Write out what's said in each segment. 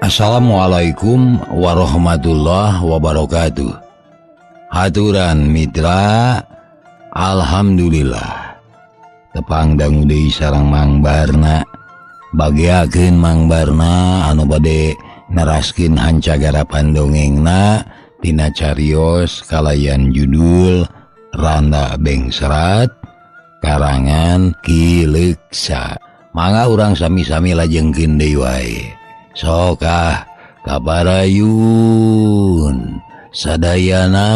Assalamualaikum warahmatullahi wabarakatuh. Haturan mitra, alhamdulillah tepang dangu deui sareng Mang Barna. Bagiakeun Mang Barna anu bade neraskeun hancagara pandongengna tina carios kalayan judul Randa Bengserat karangan Ki Leuksa. Mangga urang sami-sami lajengkeun deui wae. Sokah kabarayun sadayana.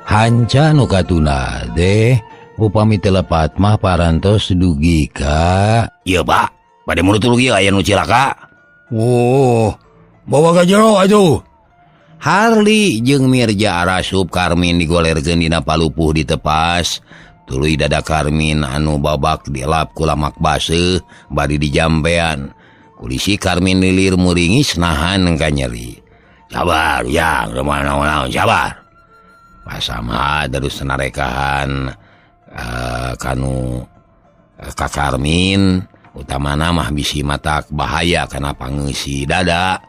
Hanca nu katuna deh upami telepat mah parantos dugi ka. Iya pak, pada menurut lu aya nu cilaka. Oh, bawa ka jero atuh. Harli jeung Mirja arasup Karmin digolerkeun dina palupuh ditepas. Tuluy dada Karmin anu babak dilap ku lamak baseuh bari dijampean. Kulisi Karmin lilir muringis nahan ka nyeri. Sabar, ya, rumah naon-naon, sabar. Pasama terus narekahan kanu ka Karmin. Utamana mah bisi matak bahaya karena pangeusi dada.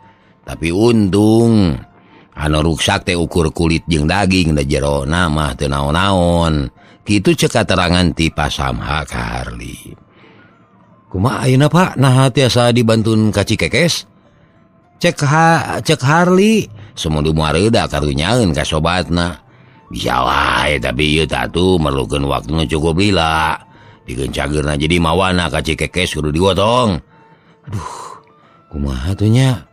Tapi untung anu ruksak teh ukur kulit jeung daging da jerona mah teu naon-naon. Kitu ceuk katerangan ti Pasamha ka Harli. Kumaha ayeuna Pak? Nah tiasa dibantun ka Cikekes? Cek Harli semudu moareuda karunyaeun ka sobatna. Bisa wae tapi ieu tatu merlukeun waktu nu cukup lila. Dikeun cageurna jadi mawana ka Cikekes kudu digotong. Aduh, kumaha tuh nya?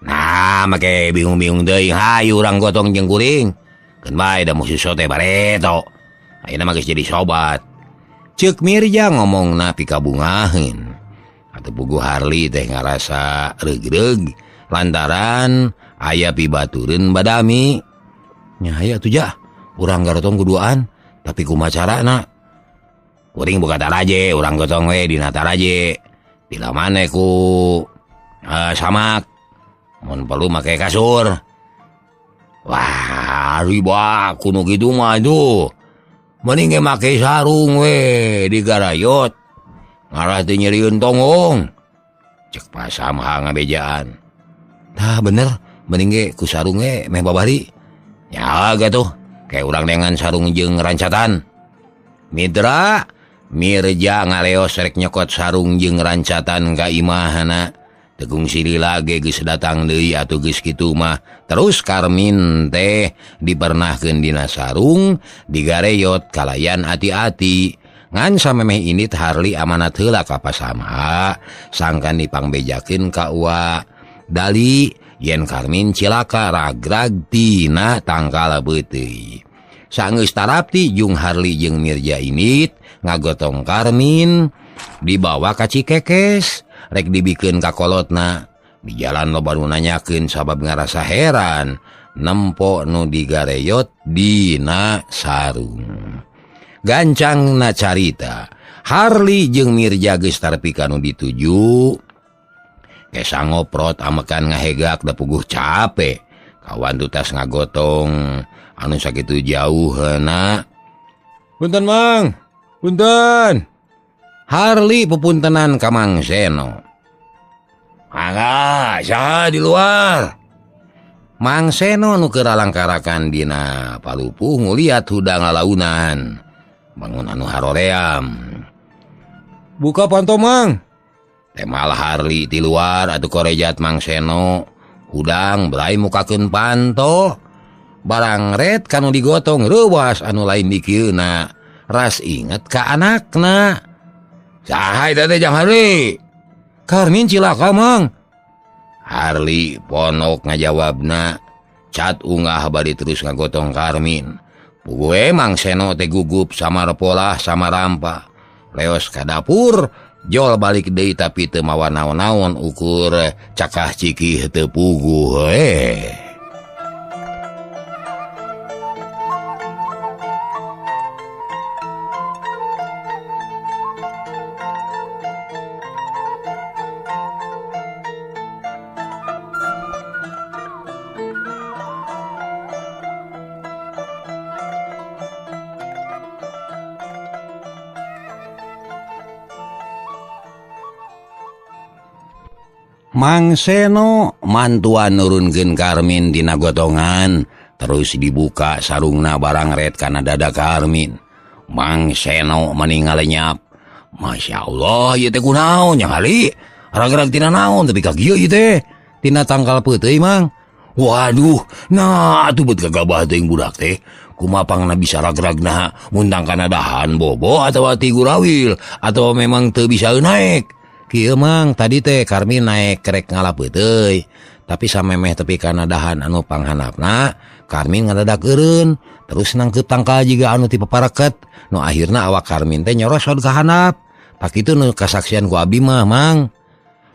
Nah, make bingung-bingung deui, hayu urang gotong jeung kuring. Keun bae da musuh sote bareto. Ayeuna mah geus jadi sobat. Ceuk Mirja ngomongna pikabungaheun. Atuh puguh Harli teh ngarasa reug-reug lantaran aya pibatureun badami. Nya aya atuh jah, urang garotong kuduaan, tapi kumaha carana? Kuring buka taraje, urang gotong we dina taraje. Bila maneh ku samak. Mun perlu make kasur. Wah, ribak kuno kitu mah tuh. Mending ge make sarung we digarayot. Ngarah teu nyerieun tonggong. Cek Pasamha ngabejaan. Tah bener, mending ge ku sarung we meh babari. Ya gatuh, kayak urang dengan sarung jeung rancatan. Mitra, Mirja ngaleos rek nyokot sarung jeung rancatan ka imahna. Tegung silila ge geus datang deui atuh geus kitu mah. Terus Karmin teh dipernahkeun dina sarung, digareyot kalayan ati-ati. Ngan samemeh indit Harli amanat heula ka Pasamha, sangkan dipangbejakeun ka Uwa Dali yen Karmin cilaka ragrag tina tangkal beuteuy. Saenggeus tarapti Jung Harli jeung Mirja indit ngagotong Karmin dibawa ka Cikekes. Rek dibikeun ka kolotna. Di jalan loba nu nanyakeun sabab ngarasa heran nempo nu digareyot dina sarung. Gancangna carita, Harli jeung Mirja geus tarpi ka nu dituju. Kesa ngoprot amekan ngahegak da puguh cape. Kawan tutas ngagotong anu sakitu jauheuna. Punten Mang, punten. Harli pupuntenan ka Mang Seno. Mangga, saha di luar? Mang Seno nu keur alangkarakan dina palupuh nguliat hudang lalaunan. Bangun anu haroream. Buka panto Mang. Temal Harli di luar atuh korejat Mang Seno. Hudang berai mukakeun panto. Barang red kanu digotong reuwas anu lain dikieuna. Ras inget ka anakna. Saha eta teh Jang Harli? Karmin cilaka Mang. Harli ponok ngajawabna. Cat ungah bari terus ngagotong Karmin. Pugue Mang Seno teh gugup samar polah sama rampa. Leos ka dapur, jol balik deui tapi teu mawa naon-naon ukur cakah cikih teu puguh Mang Seno mantuan nurunkeun Karmin dina gotongan, terus dibuka sarungna barang red kana dada Karmin. Mang Seno meninggal lenyap. Masya Allah, ieu teh kunaon nya kali? Rag-rag tina naon tapi kagieu ieu teh? Tina tangkal peuteuy, Mang. Waduh, nah atuh beut gagabah teuing budak teh. Kumapangna bisa rag-ragna muntang kana dahan bobo atau ti gurawil atau memang teu bisa naik. Kieu Mang, tadi teh Karmin naik kerek ngalapeuteuy. Tapi samemeh tepi kana dahan anu panghandapna, Karmin ngadadak eureun, terus nangkeup tangkal jiga anu ti papareket. Nu akhirna awak Karmin teh nyorosot ka handap. Pak itu nu kasaksian ku abdi mah, Mang.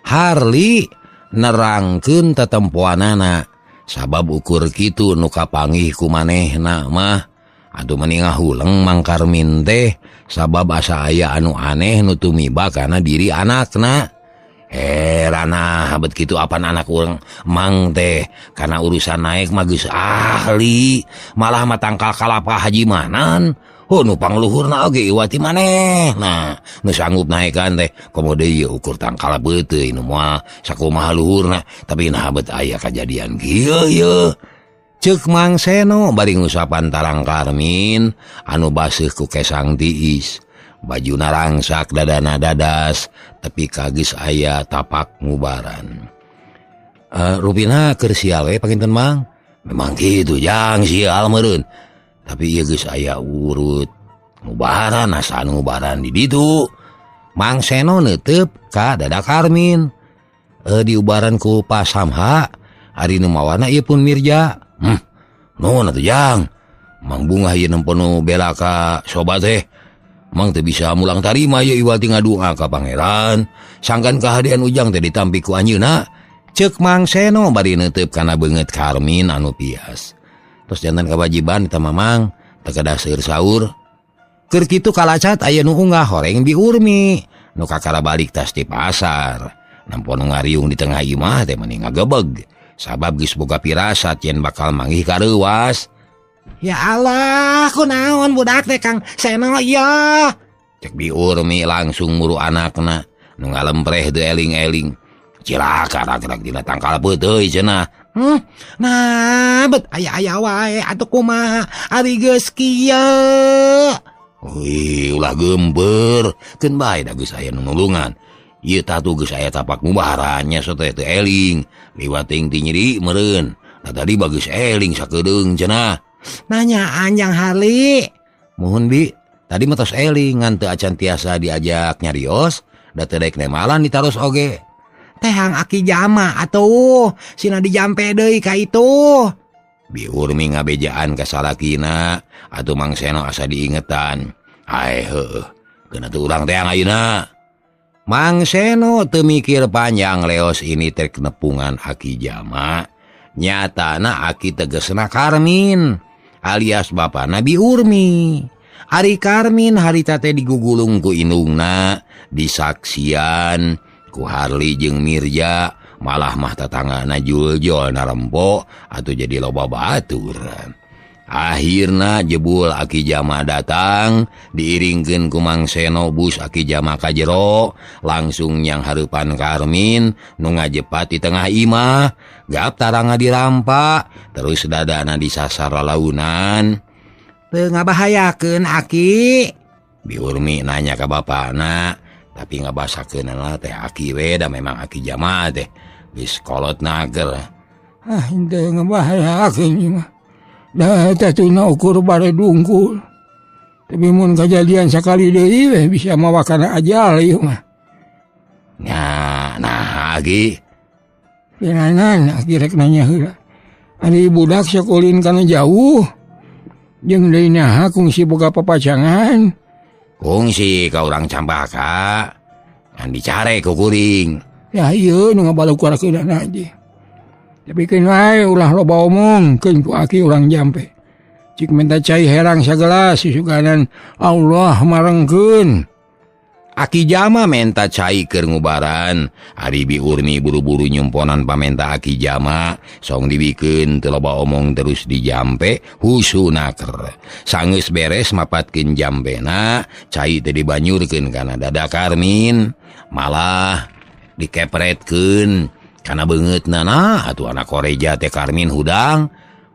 Harli nerangkeun tetempoanana. Sabab ukur kitu nu kapanggih ku manehna mah. Atuh meni ngahuleng Mang Karmin teh sabab asa aya anu aneh nu tumiba kana diri anakna. Herana habet kitu apan anak urang Mang teh kana urusan naik mah geus ahli, malah mah tangkal kalapa haji manan. Oh nu pangluhurna oge iwati maneh. Nah, nu sanggup naekan teh komo deui ukur tangkal beuteuy nu moal sakumaha luhurna, tapi nah habet aya kajadian kieu ye. Ceuk Mang Seno bari ngusapan tarang Karmin anu baseuh ku kesang tiis. Bajuna rangsak dadana dadas, tapi kagis aya tapak ngubaran. Rupina keur sial we pakinten Mang. Memang kitu jang sial meureun. Tapi ieu geus aya urut ngubaran, asa ngubaran di ditu. Mang Seno neuteup ka dada Karmin. Diubaran ku Pak Samha, ari nu mawana ieu pun Mirja. Nuhun atuh jang. Mang Bunga ieu nempo nu bela ka sobat teh. Mang teu bisa mulang tarima ieu iwati ngadua ka pangeran. Sangkan kahadian ujang teh ditampi ku anjeunna. Ceuk Mang Seno bari neuteup kana beungeut Karmin anu pias. Terus jantan kewajiban eta Mamang teu kedah seueur saur. Keur kitu kalacat aya nu unggah horeng bi Urmi, nu kakara balik tas di pasar. Nampo nu ngariung di tengah imah teh meni ngagebeg, sabab geus boga pirasat yen bakal manggih ka reuwas. Ya Allah, kunaon budak teh Kang Seno ya? Cek bi Urmi langsung muru anakna, nu ngalempreh teu eling-eling. Cilaka rag-rag dina tangkal peuteuy cenah. Nah, bet aya-aya wae atuh kumaha ari geus kieu. Wih, ulah geumpeur, keun bae da geus aya nu nulungan. Ieu tatu geus aya tapak ngubarannya sote teu eling, liwat ting ti nyeri meureun. Da tadi bagus eling sakedeung cenah. Nanyaan yang Harli. Muhun Bi, tadi mah tos eling ngan teu acan tiasa diajak nyarios, da teu daek nemalan ditaros oge. Tehang aki jama atuh, sina dijampe deui ka itu. Bi Urmi ngabejaan ka salakina, atuh Mang Seno asa diingetan. Ai heueuh, keun atuh urang teh ayeuna. Mang Seno teu mikir panjang leos ini teh nepungan aki jama. Nyatana aki tegesna Karmin, alias bapana Bi Urmi. Ari Karmin harita teh digugulung ku indungna, disaksian ku Harli jeung Mirja, malah mah tetanggana juljol narempo atuh jadi loba batur. Akhirna jebul aki jama datang, diiringkeun ku Mang Seno bus aki jama ka jero, langsung nyang hareupan Karmin nu ngajepat di tengah imah, gap tarangna dirampa, terus dadana disasar lalaunan. Teu ngabahayakeun Aki? Bi Urmi nanya ka bapana, tapi ngabasakeunna teh Aki we da memang aki jama teh geus kolot nager. Henteu ngabahayakeun ieu mah. Da tatuna ukur bare dungkul. Tapi mun kejadian sakali deui we bisa mawakana ajal ieu mah. Nah Aki. Pinanan Aki rek nanya heula. Ari budak sakulin kana jauh. Jeung deui naha kungsi boga papacangan. Kungsi ka urang Cambaka. Ngan dicare ku kuring. Ya ieu nu ngabalukurakeun aja. Tapi keun wae ulah loba omong keun ku Aki urang jampe. Cik minta cai herang sagelas susuganan Allah marengkeun. Aki jama menta cai keur ngubaran. Ari Bi Urmi buru-buru nyumponan pamenta Aki jama, song dibikeun teu loba omong terus dijampe husuna keur. Sanggeus beres mapatkeun jampena, cai teh dibanyurkeun kana dada Karmin, malah dikepretkeun Karena banget nana atuh anak koreja teh Karmin hudang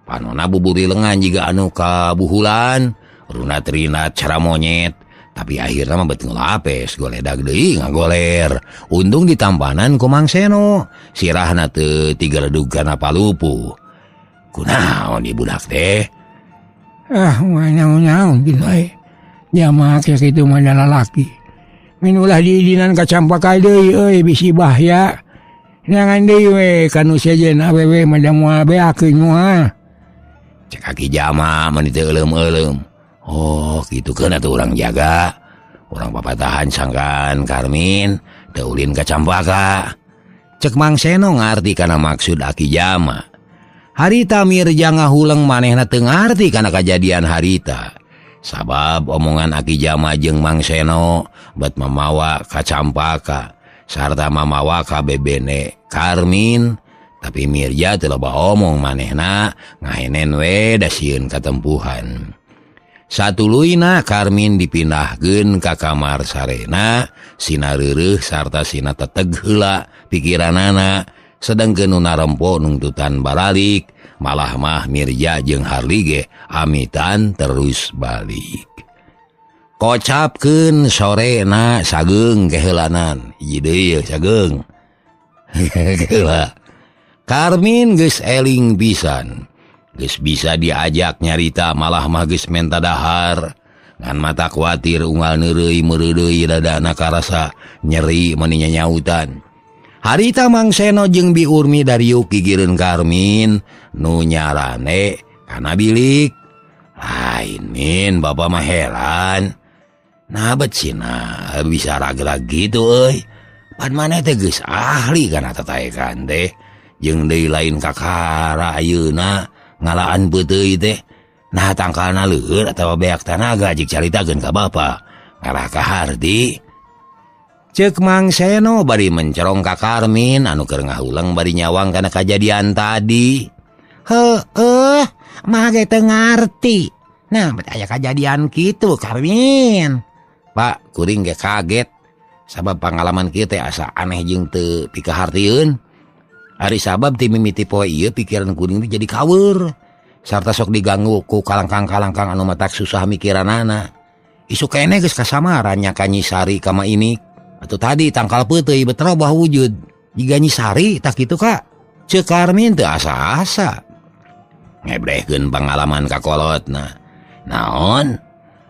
panona buburi lengan juga anu kabuhulan runa trina cara monyet tapi akhirnya mah betul lapes goledag deui ngagoler untung ditampanan ku Mang Seno sirahna teu tiga ledug kana palupu kunaon di budak teh Nyaun bilai jamaah kayak gitu mah lalaki minulah diidinan kacampakai deui bisi bahaya jangan deui we kanu sejen awewe mah moal beakeun moal cek kaki jama mun teu euleum-euleum oh gitu kan atuh urang jaga urang papatahan sangkan Karmin teu ulin ka Campaka cek Mang Seno ngarti kana maksud aki jama harita Mirja ngahuleng manehna teu ngarti kana kajadian harita sabab omongan aki jama jeung Mang Seno bet mamawa ka Campaka sarta mamawa ka bebene Karmin tapi Mirja teu loba omong manehna ngahenen we da sieun katempuhan satuluyna Karmin dipindahkeun ka kamar sarena sina reureuh sarta sina teteg heula pikiranana sedengkeun nu narempo nungtutan baralik malah mah Mirja jeung Harli ge amitan terus balik kocapkeun sorena sageung keheulanan hiji deui sageung heula Karmin geus eling pisan geus bisa diajak nyarita malah mah geus menta dahar ngan mata kuatir unggal neureuy meureudeuy dadana karasa nyeri meni nyanyautan harita Mang Seno jeung Bi Urmi dariuk gigireun Karmin nu nyarane kana bilik lain min bapa mah heran nah bet cina bisa ragrag gitu euy pan maneh teh geus ahli kana tataekan teh jeung deui lain kakara ayeuna ngalaan peuteuy teh nah tangkalna leueur atawa beak tanaga jik caritakeun ka bapa ngarah ka Hardi ceuk Mang Seno bari mencerong ka Karmin anu keur ngahuleng bari nyawang kana kajadian tadi heueuh mah ge teu ngarti nah bet aya kajadian kitu Karmin Pak kuring ge kaget sabab pangalaman kieu teh asa aneh jeung teu pikahartieun ari sabab ti mimiti poe ieu pikiran kuring teh jadi kaweur sarta sok diganggu ku kalangkang-kalangkang anu matak susah mikiranana isuk keneh geus kasamaran nya ka Nyi Sari kama ini atuh tadi tangkal peuteuy bet robah wujud jiga Nyi Sari tak kitu Kak ceuk Karmin teu asa-asa ngebrehkeun pangalaman kakolotna naon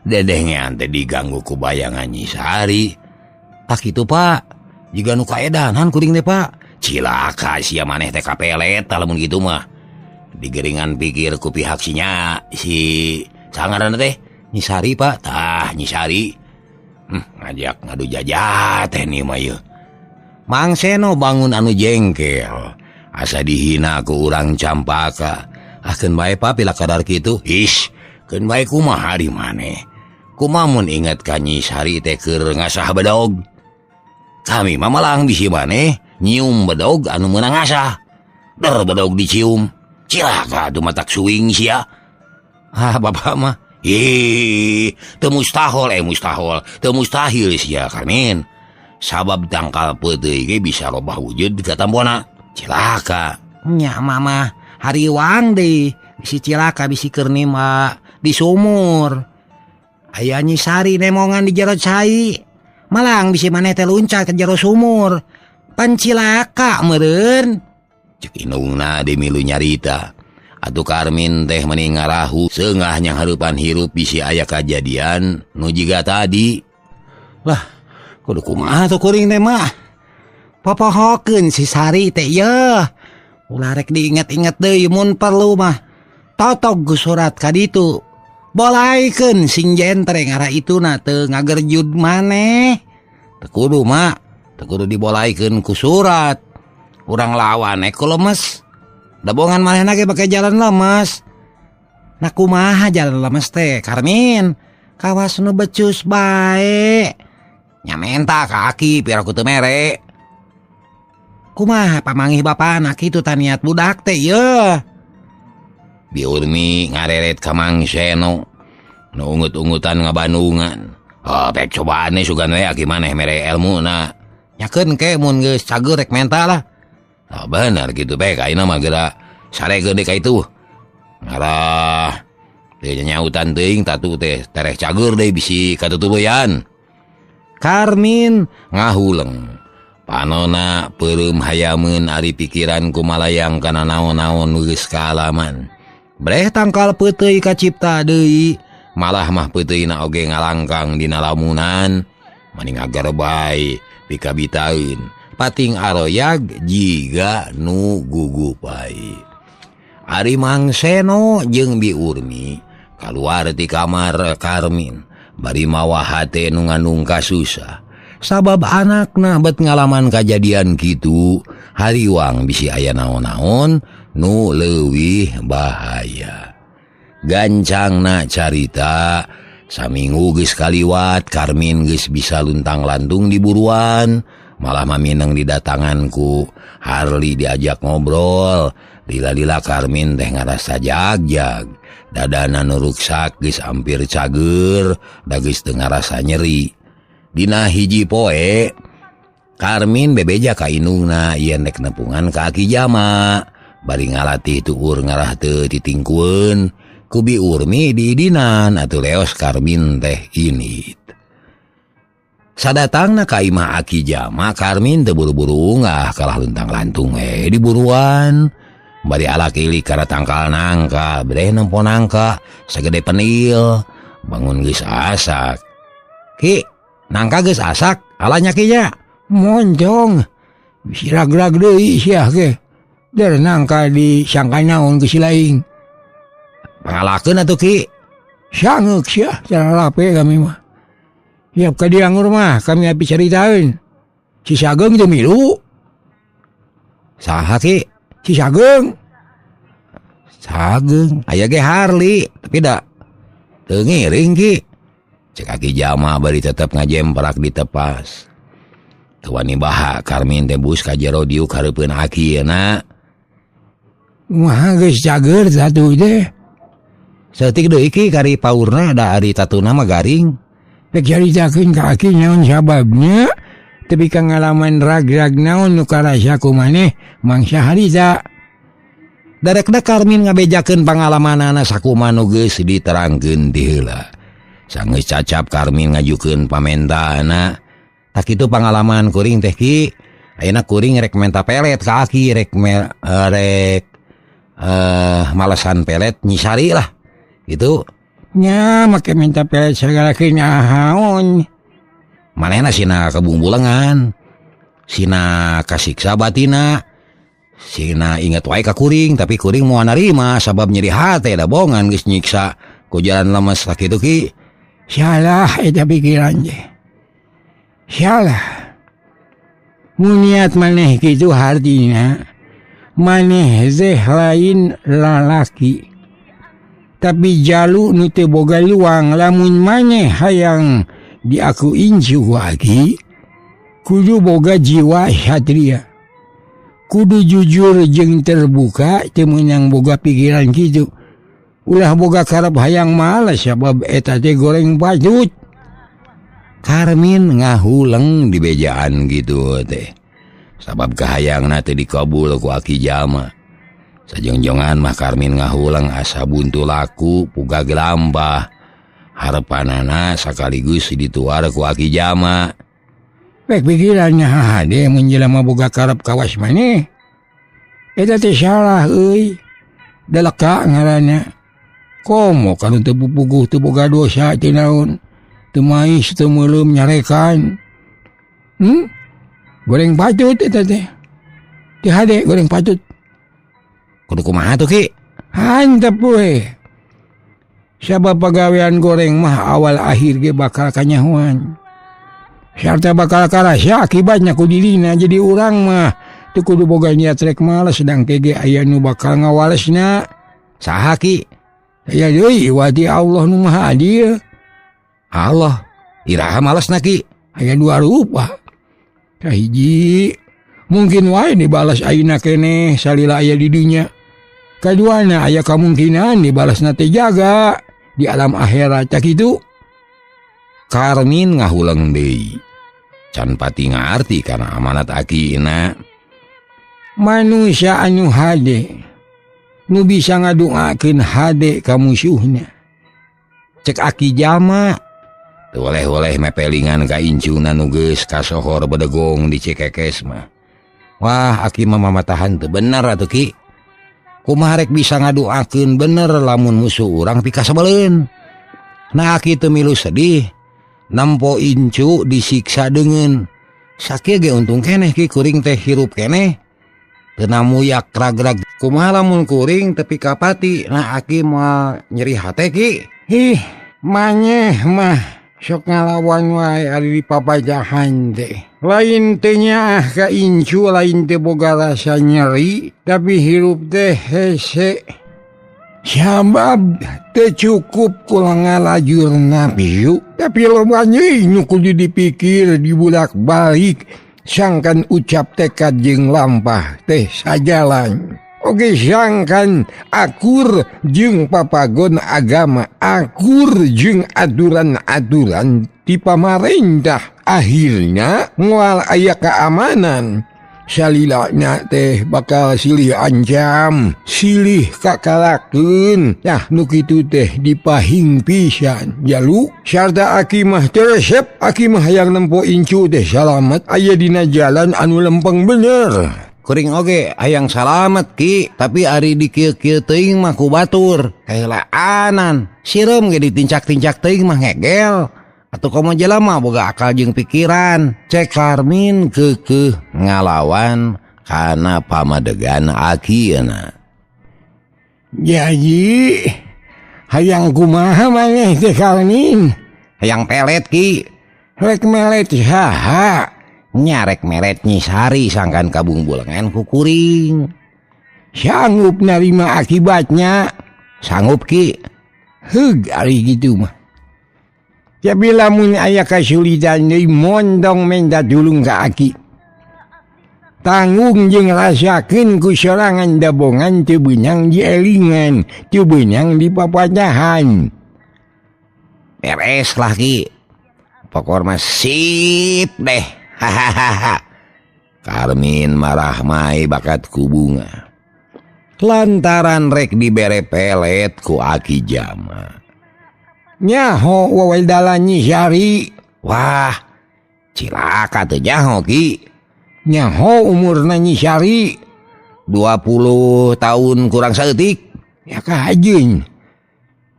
dedehnya teh diganggu ku bayangan Nyi Sari tak kitu Pak jiga nu kaedanan kuring teh Pak cilaka sia maneh teh kapelet lamun kitu mah digeringan pikir ku pihak sinya si sangaran teh Nyi Sari Pak tah Nyi Sari ngajak ngadu jajat teh nih mah yeuh Mang Seno bangun anu jengkel asa dihina ku urang Campaka keun bae Pak pila kadar kitu ish keun bae kumaha di maneh kumaha mun inget ka Nyi Sari teh keur ngasah bedog kami mah malang bisi maneh nyium bedog anu meunang ngasah bedog dicium cilaka tuh matak suing sia bapak mah teu mustahil sia Karmin sabab tangkal peuteuy ge bisa robah wujud ka tambona cilaka nya mama hariwang deui bisi cilaka bisi keur nima di sumur aya Nyi Sari nemongan di jero cai malang bisi maneh teh luncat ke jero sumur pan cilaka meureun cek indungna di milu nyarita atuh Karmin teh meni ngarahu seungah nya hareupan hirup bisi aya kajadian nu jiga tadi lah kudu kumaha tuh kuring teh mah popohokeun si Sari teh yeuh ulah rek diinget-inget deui mun perlu mah totog ku surat ka ditu bolaikeun sing jentre ngara ituna teu ngagerjud maneh teu kudu mak teu kudu dibolaikeun ku surat urang lawan ku lemes dabongan manehna ge bake jalan lemes nah kumaha jalan lemes teh Karmin kawas nu becus bae nya menta kaki biar aku teu mere kumaha pamangih bapana kitu taniat budak teh yeuh Bi Urmi ngareret ka Mang Seno nu ungut-ungutan ngabandungan pek cobaan sugan we aki maneh mere elmuna nyakeun ke mun geus cager rek menta lah bener gitu bae kaina mah geura sarekeun deui ka itu ngarah teu nyautan teuing tatu teh tereh cager deui bisi katutuleuyan. Karmin ngahuleng panona peureum hayameun ari pikiran kumalayang kana naon-naon geus kaalaman. Breh tangkal peuteuy kacipta deui, malah mah peuteuina oge ngalangkang dina lamunan, mending agar bae pikabitaeun pating aroyag jiga nu gugupai. Ari Mangseno jeung Bi Urmi kaluar ti kamar Karmin bari mawa hate nu ngandung kasusah. Sabab anakna bet ngalaman kajadian kitu, hariwang bisi aya naon-naon nu leuwih bahaya. Gancangna carita saminggu geus kaliwat Karmin geus bisa luntang-lantung di buruan, malah mamineng didatanganku Harli diajak ngobrol. Lila-lila Karmin teh ngarasa jagjag, dadana nu ruksak geus hampir cager, da geus teu ngarasa nyeri. Dina hiji poe Karmin bebeja ka indungna yen rek nepungan ka Aki Jama, bari ngalatih tuur ngarah teu titingkueun ku Bi Urmi diidinan atuh leos Karmin teh init. Sadatangna ka imah Aki Jama, Karmin teu buru-buru unggah kalah luntang-lantung di buruan. Bari alak ilik kana tangkal nangka, breh nempo nangka sagede penil, bangun geus asak. Ki, nangka geus asak, alanya kinya. Moncong. Bisi rag-rag deui sia ge. Der nangka di sangka naon geus laing. Pangalakeun atuh Ki. Sangeuk sia, cara lape kami mah. Hiap ka dianggur mah kami api caritaeun. Si Sageng teu milu. Saha Ki? Si Sageng. Sageng, aya ge Harli, tapi da teu ngiring Ki. Cek Aki Jama bari tetep ngajemprak di tepas. Teu wani baha Karmin teh bus ka jero diuk hareupeun Akieuna. Mah geus cager satu teh. Seutik deui Ki kari paurna da ari tatuna mah garing. Pek caritakeun ka Aki naon sababnya. Tapi ka ngalaman rag-rag naon nu karasa ku maneh mangsa harita. Darekna Karmin ngabejakeun pangalamanana sakumaha nu geus diterangkeun ti heula. Sanggeus cacap Karmin ngajukeun pamentana. Tak kitu pangalaman kuring teh Ki. Ayeuna kuring rek menta pelet ka Aki, rek malesan pelet nyisari lah. Gitu. Nya make minta pelet segala naon. Manehna sina kabungbulengan, sina kasiksa batina, sina inget wae ka kuring, tapi kuring moal narima sabab nyeri hate da bongan geus nyiksa ku jalan lemes sakitu Ki. Salah eta pikiran teh. Salah. Mun niat maneh kitu hartina, maneh teh lain lalaki. Tapi jalu nu teu boga luang lamun maneh hayang di aku inju lagi, kudu boga jiwa satria, kudu jujur jeung terbuka, teu meunang boga pikiran kitu, ulah boga karep hayang malas sabab eta teh goreng patut. Karmin ngahuleng di bejaan gitu teh, sabab kahayangna teh dikabul ku Aki Jama. Sajongjongan mah Karmin ngahuleng asa buntu laku puga gelampah. Harepanana sakaligus dituar ku Aki Jama. Pek pikirannya hade menjelema boga karep kawas maneh. Eta teh salah euy. Daleka ngaranna. Komo kanu teu pupuguh teu boga dosa teu naon. Teu mais teu meuleum nyarekan. Goreng patut eta teh. Teu hade goreng patut. Kudu kumaha tuh Ki? Hantep we. Sabab pagawean goreng mah awal akhir ge bakal kanyahoan. Sarta bakal karasa akibatnya ku dirina, jadi urang mah teu kudu boga niat rek males sedang kege aya nu bakal ngawalesna. Saha Ki? Aya deui wati Allah nu Maha Adil. Allah, iraha malesna Ki? Aya dua rupa. Kahiji, mungkin wae dibalas ayeuna keneh salila aya di dunya. Kaduana aya kemungkinan dibalasna teh jaga di alam akhirat tak itu. Karmin ngahuleng deui. Can pati ngarti kana amanat Akina. manusia anu hade nu bisa ngadoakeun hade ka musuhna. Cek Aki Jama teu oleh-oleh mepelingan ka incuna nu geus kasohor bedegong di Cikekes mah. Wah, Aki mah mamatahan teu bener atuh Ki. Kumaha rek bisa ngadoakeun bener lamun musuh urang pikasebeleun. Nah Aki teu milu sedih nampo incu disiksa deungeun. Sakieu ge untung keneh Ki kuring teh hirup keneh. Teu namuyak ragrag. Kumaha lamun kuring teu pikapati. Nah Aki mah nyeri hate Ki. Manyeh mah sok ngalawan wae ari di papajahan teh. Lain teh nyaah ka incu, lain teh boga rasa nyeri, tapi hirup teh hese. Sabab teu cukup kula ngalajurna piyu, tapi loba nyeuy nu kudu dipikir dibulak-balik sangkan ucap tekad jeung lampah teh sajalan. Oke, sangkan akur jeung papagon agama, akur jeung aturan-aturan ti pamarentah. Akhirnya moal aya keamanan. Salilana teh bakal silih ancam, silih kakalakeun. Nah, nu kitu teh dipahing pisan. Jalu sarta Aki mah teu resep, Aki mah hayang nempo incu teh salamet aya dina jalan anu lempeng bener. Kuring oge hayang salamet Ki, tapi ari di kieu-kieu teuing mah ku batur kahelaanan. Sireum ge ditincak-tincak teuing mah ngegel. Atuh komo jelema boga akal jeung pikiran. Cek Karmin keukeuh ngalawan kana pamadegan Akieuna. Jadi hayang kumaha maneh teh Karmin? Hayang pelet Ki. Rek melet saha? Nyarek meret Nyisari sangkan kabungbulengan ku kuring. Sanggup narima akibatnya? Sanggup Ki. Heug ari gitu mah. Tapi lamun aya kasulitan deui mondong minta tulung ka Aki. Tanggung jeung rasakeun ku sorangan dabongan teu beunang dielingan, teu beunang di papajahan. Beres lah Ki. Pokor mah sip deh. Hahaha. Karmin marah mai bakat ku bunga. Lantaran rek dibere pelet ku Aki Jama. Nyaho wae dalan Nyisari. Wah, cilaka teu nyaho Ki. Nyaho umurna Nyisari 20 tahun kurang saeutik. Ya kajeun.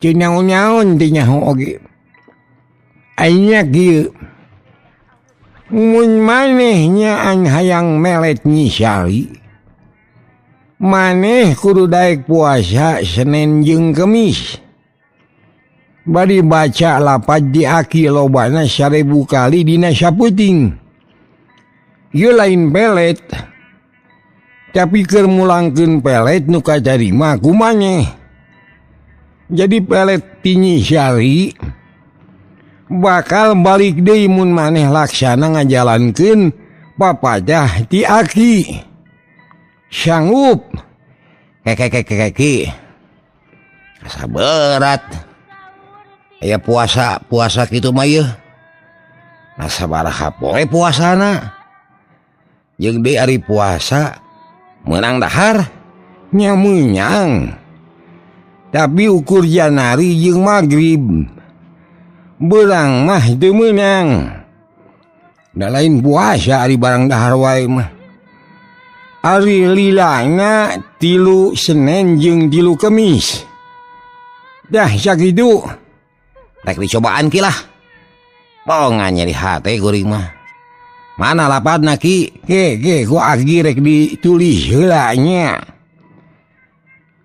Teu naon-naon teh nyaho oge. Aya kieu. Mun maneh nyaan hayang melet Nyisari, maneh kudu daek puasa Senin jeung Kemis. Bari baca lapad di Aki lobana 1000 kali dina saputing. Ieu lain pelet, tapi keur mulangkeun pelet nu kacarima ku maneh. Jadi pelet ti Nyisari bakal balik deui mun maneh laksana ngajalankeun papajah ti Aki. Sanggup? Ki. Asa berat. Aya puasa kitu mah yeuh. Asa baraha poe puasana. Jeung deui ari puasa meunang dahar nya meunang. Tapi ukur janari jeung magrib. Beurang mah teu meunang. Da lain puasa ari barang dahar wae mah. Ari lilana 3 Senin jeung 3 Kemis. Dah sakitu. Rek dicobaan Ki lah. Bongan nyeri hate kuring mah. Mana lapadna Ki? Ge ku Aki rek ditulis heula nya.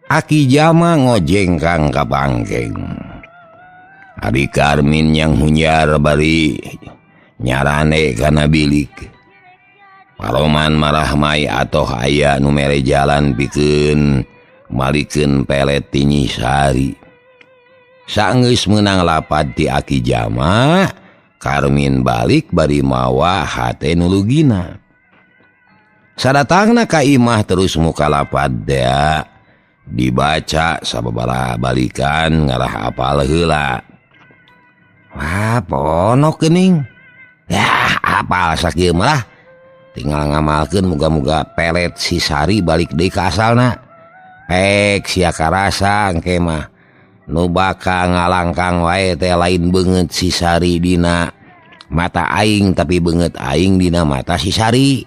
Aki Jama ngojengkang ka bangkeng. Ari Karmin yang hunyar bari nyarane kana bilik. Paroman marah mai atoh aya nu mere jalan pikeun malikeun pelet ti Nyisari. Saenggeus meunang lapad ti Aki Jama, Karmin balik bari mawa hate nulugina. Sadatangna ka imah terus muka lapad dea dibaca sababaraha balikan ngarah apal heula. Wah, ponok geuning. Yah, apal sakieu mah. tinggal ngamalkeun muga-muga pelet si Sari balik deui ka asalna. Pek sia karasa engke mah nu bakal ngalangkang wae teh lain beungeut si Sari dina mata aing tapi beungeut aing dina mata si Sari.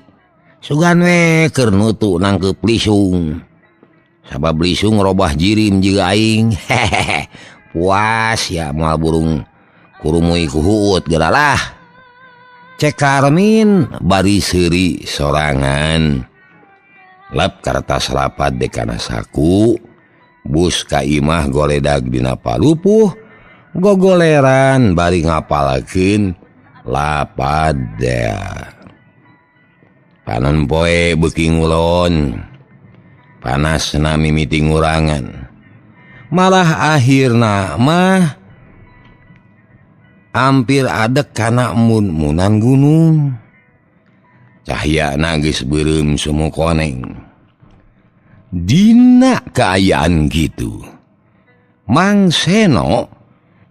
Sugan we keur nutu nangkeup lisung. Sabab lisung robah jirim jiga aing. Hehehe. Puas ya moal burung kurumui ku huut geralah. Cek Karmin bari seuri sorangan. Lap kartas lapad dekana saku. Bus ka imah goledag dina palupuh. Gogoleran bari ngapalakeun lapad dea. Panon poe beuki ngulon. Panas na mimiti ngurangan. Malah akhirna mah hampir adek kana mun-munan gunung. Cahyana geus beureum semu koneng. Dina kaayaan gitu, Mang Seno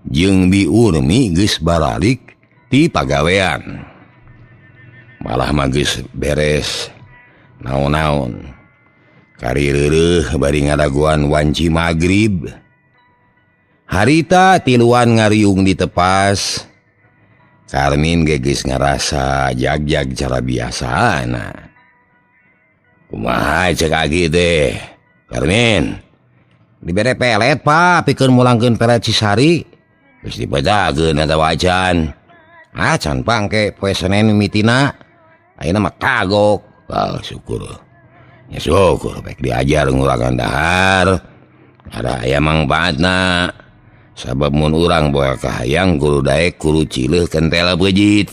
jeung Bi Urmi geus baralik ti pagawean. Malah mah geus beres naon-naon. Kari reureuh bari ngadaguan wanci magrib. Harita tiluan ngariung di tepas. Karmin geus ngarasa jag-jag cara biasana. Kumaha cek agi teh? Karmin, dibere pelet pak, pikeun mulangkeun pelet si Sari. Geus dipedageun eta wajan. Can pangke poe Senen mimitina. Ayeuna mah kagok. Syukur. Ya syukur baik diajar ngurangan dahar. Ada aya mangpaatna. Sabab mun urang boga kahayang kudu daek kudu cileuh kentel beujit.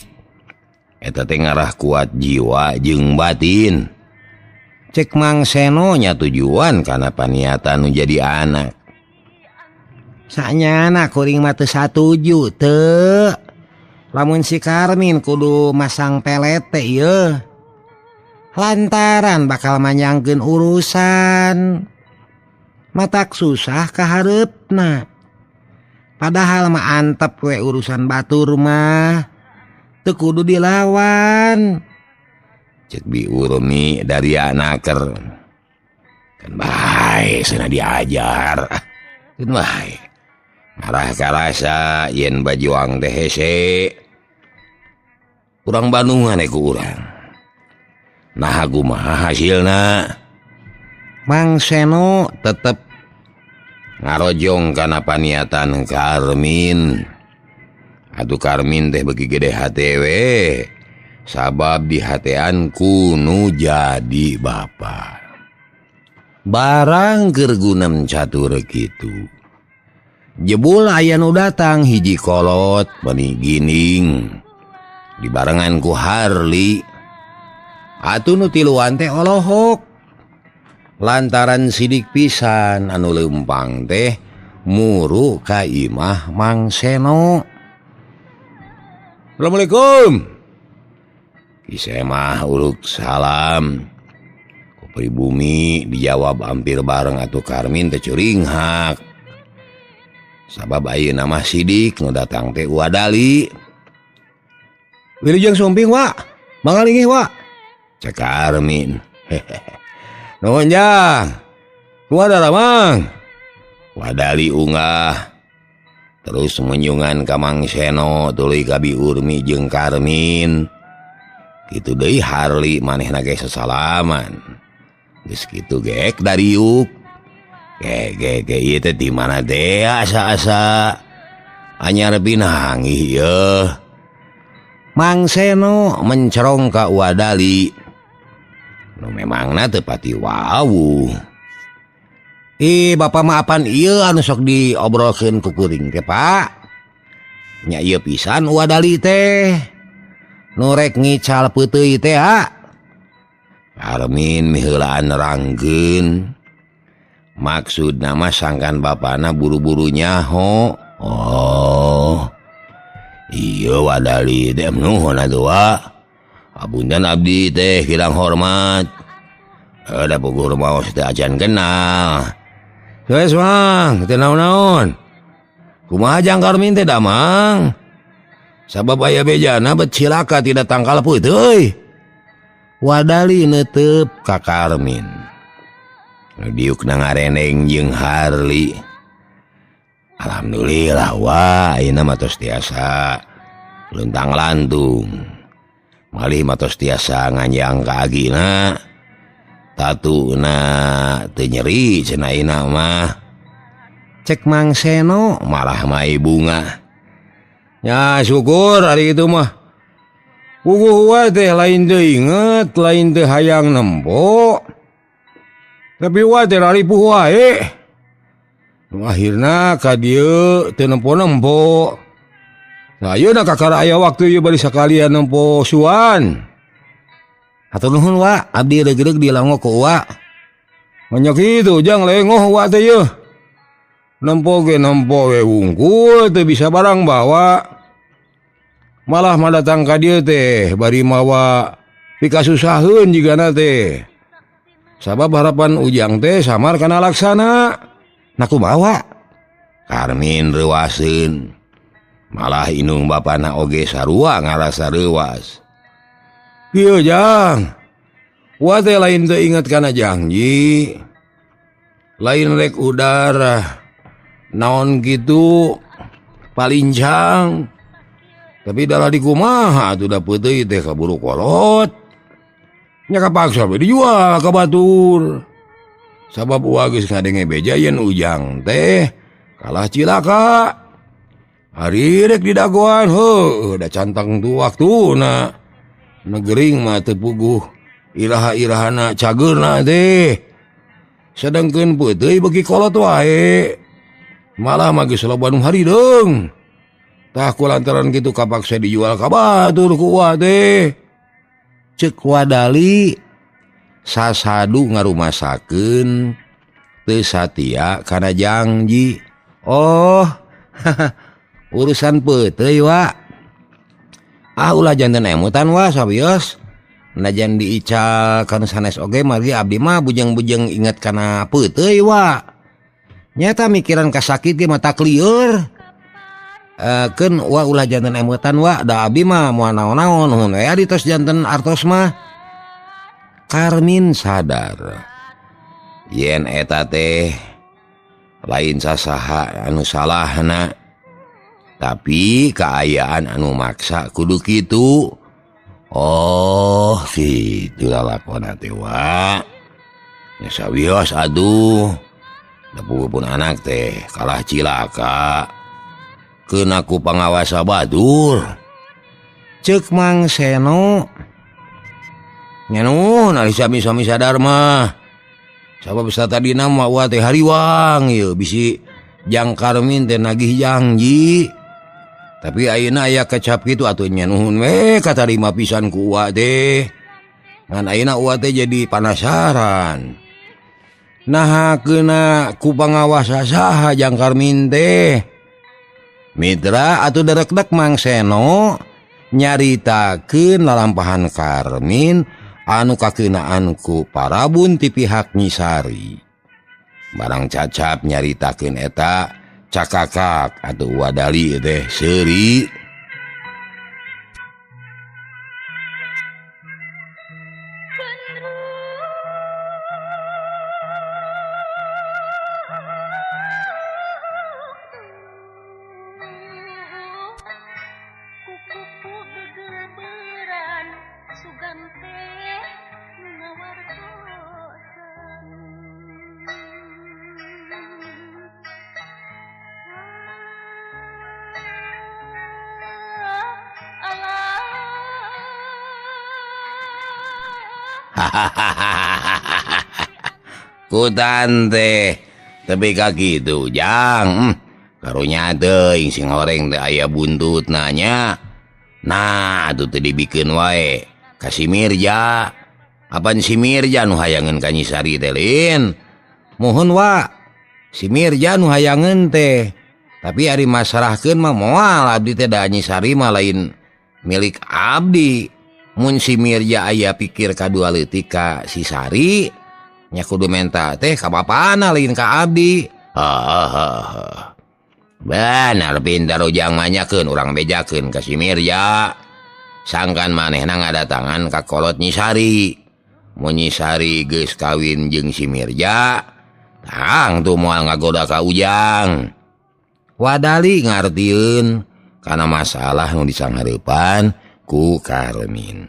Eta teh ngarah kuat jiwa jeung batin. Cek Mang Seno nya tujuan kana paniatan nu jadi anak. Sanyana kuring mah teu satuju teu. Lamun si Karmin kudu masang pelet teh ieu. Lantaran bakal manyangkeun urusan. Matak susah kahareupna. Padahal mah antep we urusan batur mah. Teu kudu dilawan. Cek Bi Urmi dari anaker. Kan bae cenah diajar. Kan bae. Marah karasa yen bajuang teh hese. Urang Bandungan ku urang. Nah kumaha hasilna? Mang Seno tetep ngarojong kana paniatan Karmin. Atuh Karmin teh beuki gede hate we. Sabab dihatean kuno jadi bapa. Barang keur gunem catur kitu. Jebul aya nu datang hiji kolot bani gining. Dibarengan ku Harli. Atuh nu tiluan teh olohok. Lantaran sidik pisan anu leumpang teh muru ka imah Mang Seno. Assalamualaikum. Kisah mah uruk salam. Ku pribumi dijawab hampir bareng atuh Karmin teh curinghak. Sabab ayeuna mah sidik nu datang teh uadali. Wilujeng sumping wa, mangalingih wa. Cek Karmin. Nuhun jang. Kumaha Mang? Wadali unggah. Terus menyungan ka Mang Seno tuluy ka Bi Urmi jeung Karmin. Kitu deui Harli manehna ge sasalaman. Geus kitu geek dariuk. Ge ieu teh di mana teh asa-asa anyar binangih yeuh. Mang Seno mencerong ka Wadali. Nu memangna teu pati wau. Bapa mah apan ieu anu sok diobrolkeun ku kuring teh, Pak? Nya ieu pisan Wadali teh. Nu rek ngical peuteuy teh, ha? Karmin miheulaan nerangkeun. Maksudna mah sangkan bapana buru-buru nyaho. Oh. Iya Wadali teh nuhun atuh wa. Apunten abdi teh kirang hormat. Ada puguh maos teh acan kenal. Geus Mang, teu naon-naon. Kumaha jang Karmin teh da Mang? Sabab aya bejana bet cilaka tidak tangkal peuit euy. Wadali netep ka Karmin. Diuk na ngareneng jeung Harli. Alhamdulillah wah ayeuna mah tos tiasa luntang lantung. Malih mah tos tiasa nganjang ka agina. Tatuna teu nyeri cenah ayeuna mah. Cek Mang Seno malah mai bunga. Ya syukur hari itu mah. Puguh wa teh lain teu inget, lain teu hayang nempo. Tapi wa teh raripuh wae. Akhirna ka dieu teu nempo-nempo. Nah ayeuna kakara aya waktu ieu bari sakalian nempo suan. Hatur nuhun wa, abdi regreg dilango ku wa. Nya kitu jang lengoh wa teh yeuh. Nempo ge nempo we wungkul teu bisa barang bawa. Malah madatang ka dieu teh bari mawa pikasusaheun jigana teh. Sabab harapan Ujang teh samar kana laksana. Na kumaha? Karmin reuwaseun. Malah inung bapana oge sarua ngarasa reuwas. Ieu Jang. Wa teh lain teu inget kana janji. Lain rek udara. Naon kitu palincang. Tapi dalah di kumaha atuh da peuteuy teh kaburu kolot. Nya kapaksa we dijual ka batur. Sabab ulah geus ngadenge beja yen Ujang teh kalah cilaka. Hari rek di dagoan heuh da cantang tu waktuna. Negering mah teu puguh iraha-irahana cageurna teh. Sedengkeun peuteuy beuki kolot wae. Malah mah geus loba nu harideung. Tah kulantaran kitu kapaksa dijual ka batur ku wa teh. Ceuk Wadali sasadu ngarumasakeun teu satia kana janji. Oh, urusan peuteuy wa. Ulah janten emutan wa sabios. Najan diical kana sanes oge mari abdi mah bujeng-bujeng inget kana peuteuy wa. Nyata mikiran kasakit ge mata klieur. Keun wa ulah janten emutan wa da abdi mah moal naon-naon nuhun we adi tos janten artos mah. Karmin sadar yen eta teh lain sasaha anu salahna. Tapi kaayaan anu maksa kudu kitu. Oh kitu lalakonna teh wa. Nya sawios aduh. Da pupun anak teh kalah cilaka. Keun aku pangawasa batur. Ceuk Mang Seno. Nya nuhun ari sami-sami sadar mah. Sabab satadina mah wa teh hariwang ieu bisi Jang Karmin teh nagih janji. Tapi ayeuna aya kecap kitu atuh nya nuhun we katarima pisan ku wa teh. Ngan ayeuna wa teh jadi panasaran. Nahakeuna ku pangawasa saha Jang Karmin teh? Mitra atuh derekdek Mang Seno nyaritakeun lalampahan Karmin anu kakeunaan ku Parabun ti pihak Nyisari. Barang cacap nyaritakeun eta cakakak atuh Wadali teh seuri. Kutan teh tapi ka kitu Jang. Karunya teuing sing horeng teh aya buntut nanya. Nah atuh teh dibikeun wae ka si Mirja. Apaan si Mirja nu hayangeun ka Nyisari teh lin? Mohon wa si Mirja nu hayangeun teh. Tapi ari masarahkeun mah moal abdi teh da Nyisari mah lain milik abdi. Mun si Mirja aya pikir kadua leutik ka si Sari, nya kudu menta teh ka bapana lain ka abdi. Benar pintar Ujang manyakeun urang bejakeun ka si Mirja. sangkan manehna ngadatangan ka kolot Nyisari. Mun Nyisari geus kawin jeung si Mirja, tang tuh moal ngagoda ka Ujang. Wadali ngartieun kana masalah nu disanghareupan ku Karmin.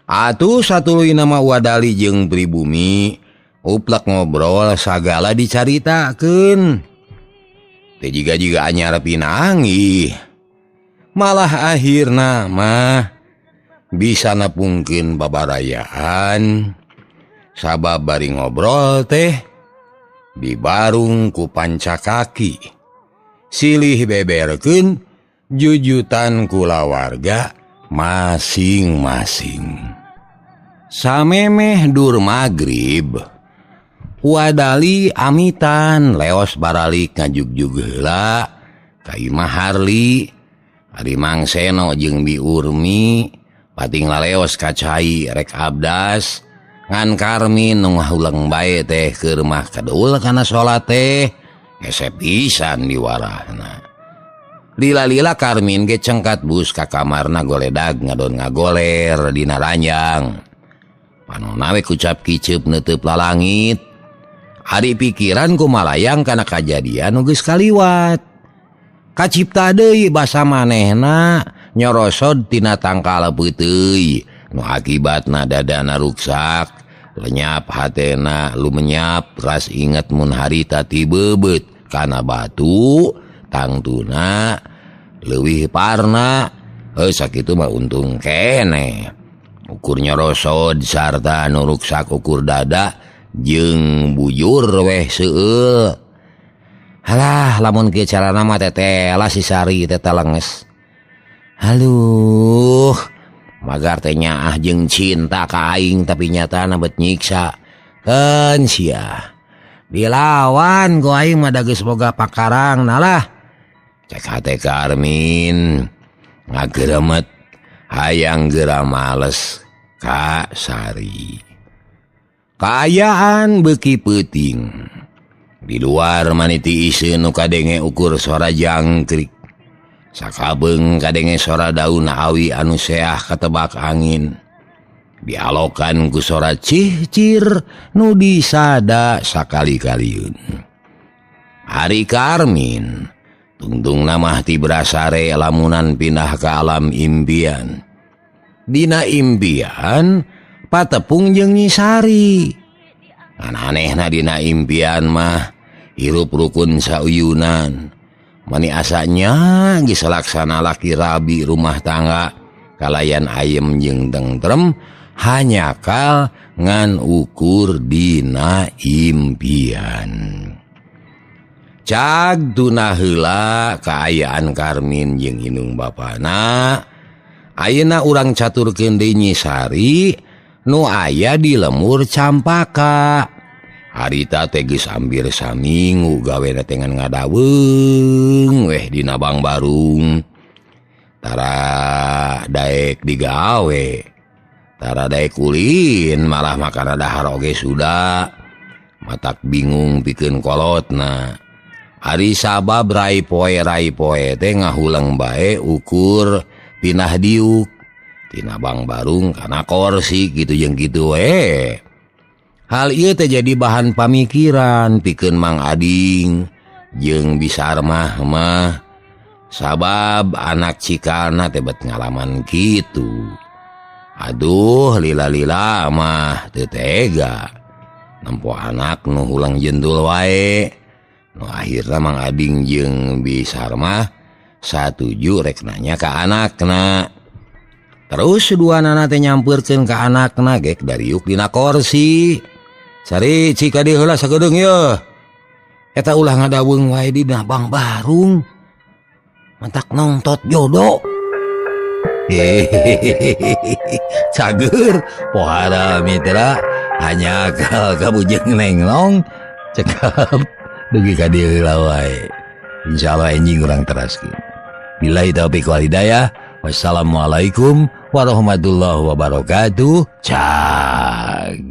Atuh satuluy nama Wadali jeung pribumi uplek ngobrol sagala dicaritakeun. Teu jiga-jiga anyar pinanggih. Malah akhirna mah bisa nepungkeun babarayaan sabab bari ngobrol teh dibarung ku Pancakaki silih beberkeun jujutan kulawarga masing-masing. Samemeh dur magrib Wadali amitan leos baralik ngajugjug heula ka Imah Harli, Ari Mangseno jeung Bi Urmi pating laleos ka Cai rek abdas ngan Karmin nu ngahulang bae teh keur mah kadeul kana salat teh hese pisan diwarahna. Lila-lila Karmin ge cengkat bus ka kamarna goledag ngadon ngagoler dina ranjang. Panonna we kucap kiceup neuteub lalangit. Ari pikiran ku malayang kana kajadian nu geus kaliwat. Kacipta deui basa manehna nyorosod tina tangkal peuteuy nu akibatna dadana ruksak, lenyap hatena lumenyap ras inget mun harita ti bebeut kana batu tangtuna leuwih parna. Sakitu mah untung kene ukur nyorosod sarta nu ruksak ukur dada jeung bujur weh seueur. Halah lamun kieu carana mah tetela si Sari teh talenges. Haluh, magar teh nyaah jeung cinta ka aing tapi nyatana bet nyiksa. Keun sia. Dilawan ku aing mah da geus boga pakarangna lah. Cek hate Karmin ngageremet hayang geura males ka Sari. Kaayaan beuki peuting. Di luar maniti iseun nu kadenge ukur sora jangkrik. Sakabeung kadenge sora daun awi anu seah katebak angin. Dialokan ku sora cihcir nu disada sakali-kalieun. Hari Karmin tungtungna mah ti brasare lamunan pindah ka alam impian. Dina impian patepung jeung Nyisari. Aneh-anehna dina impian mah hirup rukun sauyunan. Mani asanya geus laksana laki rabi rumah tangga kalayan ayem jeung tentrem hanyakal ngan ukur dina impian. Cag tuna heula kaayaan Karmin jeung indung bapana. Ayeuna urang caturkeun deui Nyisari nu aya di lemur Campaka. Harita teh geus hampir saminggu gawena teh ngan ngadaweung weh dina Bang Barung. Tara daek digawe, tara daek ulin malah makana dahar oge sudah. Matak bingung pikeun kolotna. Ari sabab rai poe teh ngahulang bae ukur pindah diuk tina Bang Barung kana korsi gitu jeung kitu we. Hal ieu teh jadi bahan pamikiran pikeun Mang Ading jeung Bisar mah sabab anak cikana teh bet ngalaman kitu. Aduh lila-lila mah teu tega nempo anak nu hulang jendul wae. Nu akhirna Mang Ading jeung Bisar mah satuju rek nanya ka anakna. Terus duanana teh nyampeurkeun ka anakna gek dariuk dina korsi. Sari cik adi heula sagedeung yeuh. Eta ulah ngadaweung wae dina Bang Barung. Mentak nongtot jodoh. Cager pohara mitra hanya kal kabujeng nenglong cekap dugi ka dieu heula wae. Insyaallah enjing urang teraskeun. Billahi taufiq wal hidayah. Wassalamualaikum warahmatullahi wabarakatuh. Cag.